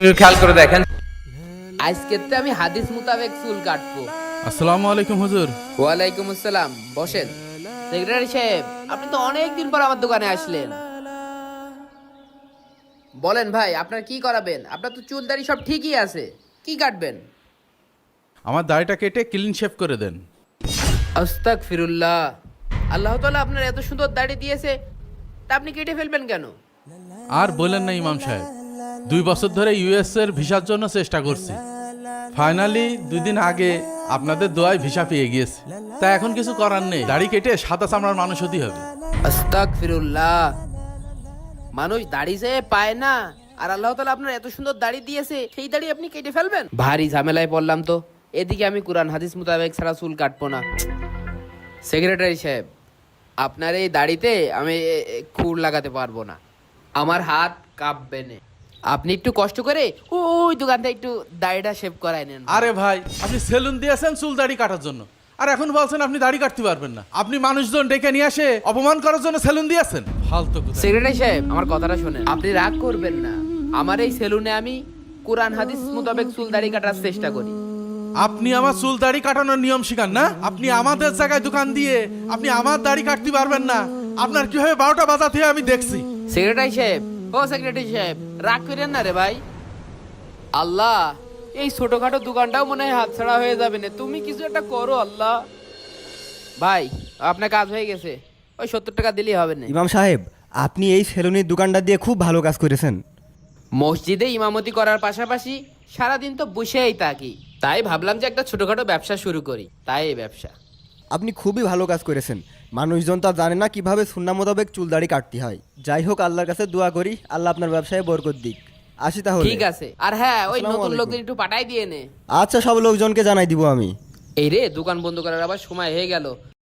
খেয়াল করে দেখেন। আজকে তো আমি হাদিস মোতাবেক চুল কাটবো। আসসালামু আলাইকুম হুজুর। ওয়ালাইকুম আসসালাম, বসেন। সেক্রেটারি সাহেব, আপনি তো অনেক দিন পর আমার দোকানে আসলেন। বলেন ভাই, আপনার কি করাবেন? আপনার তো চুল দাড়ি সব ঠিকই আছে, কি কাটবেন? আমার দাড়িটা কেটে ক্লিন শেভ করে দেন। আস্তাগফিরুল্লাহ। আল্লাহ তাআলা আপনার এত সুন্দর দাড়ি দিয়েছে, তা আপনি কেটে ফেলবেন কেন? আর বলেন না ইমাম সাহেব, 2 বছর ধরে ইউএস এর ভিসার জন্য চেষ্টা করছি। ফাইনালি 2 দিন আগে আপনাদের দোয়ায় ভিসা পেয়ে গিয়েছি। তা এখন কিছু করার নেই, দাড়ি কেটে সাদা চামড়ার মানুষ হতেই হবে। আস্তাগফিরুল্লাহ। মানুষ দাড়ি চেয়ে পায় না, আর আল্লাহ তাআলা আপনার এত সুন্দর দাড়ি দিয়েছে, সেই দাড়ি আপনি কেটে ফেলবেন? ভারী ঝামেলায় পড়লাম তো। এদিকে আমি কোরআন হাদিস মোতাবেক ছাড়া চুল কাটবো না। সেক্রেটারি সাহেব, আপনার এই দাড়িতে আমি খুর লাগাতে পারবো না, আমার হাত কাঁপবে না। আপনি একটু কষ্ট করে ওই দোকান থেকে একটু দাড়িটা শেভ করাই নেন। আরে ভাই, আপনি সেলুন দিয়েছেন চুল দাড়ি কাটার জন্য, আর এখন বলছেন আপনি দাড়ি কাটতে পারবেন না। আপনি মানুষজন ডেকে নিয়ে আসে অপমান করার জন্য সেলুন দিয়েছেন। ফালতু কথা। সেক্রেটারি সাহেব, আমার কথাটা শোনেন। আপনি রাগ করবেন না, আমার এই সেলুনে আমি কোরআন হাদিস মোতাবেক চুল দাড়ি কাটার চেষ্টা করি। আপনি আমার চুল দাড়ি কাটানোর নিয়ম শিখান না? আপনি আমাদের জায়গায় দোকান দিয়ে আপনি আমার দাড়ি কাটতে পারবেন না? আপনার কিভাবে 12টা বাজাতে হয় আমি দেখছি। সেক্রেটারি সাহেব, ও সেক্রেটারি সাহেব, রাগ করেন না রে ভাই। আল্লাহ, এই ছোটখাটো দোকানটাও মনে হয় হাতছাড়া হয়ে যাবে না, তুমি কিছু একটা করো আল্লাহ। ভাই, আপনার কাজ হয়ে গেছে, ওই 70 টাকা দিলেই হবে না। ইমাম সাহেব, আপনি এই সেলুনের দোকানটা দিয়ে খুব ভালো কাজ করেছেন। মসজিদে ইমামতি করার পাশাপাশি সারাদিন তো বসেই থাকি, তাই ভাবলাম যে একটা ছোটখাটো ব্যবসা শুরু করি, তাই এই ব্যবসা। আপনি খুবই ভালো কাজ করেছেন। মানুষজন তা জানে না কিভাবে সুন্নাহ মোতাবেক চুল দাড়ি কাটতে হয়। যাই হোক, আল্লাহর কাছে দোয়া করি আল্লাহ আপনার ব্যবসায় বরকত দিক। আসি তাহলে। ঠিক আছে, আর হ্যাঁ, ওই আসসালামু নতুন আলাইকুম। লোকদের একটু পাঠাই দিয়ে নে। আচ্ছা, সব লোকজনকে জানাই দিব আমি। এই রে, দোকান বন্ধ করার আবার সময় হয়ে গেল।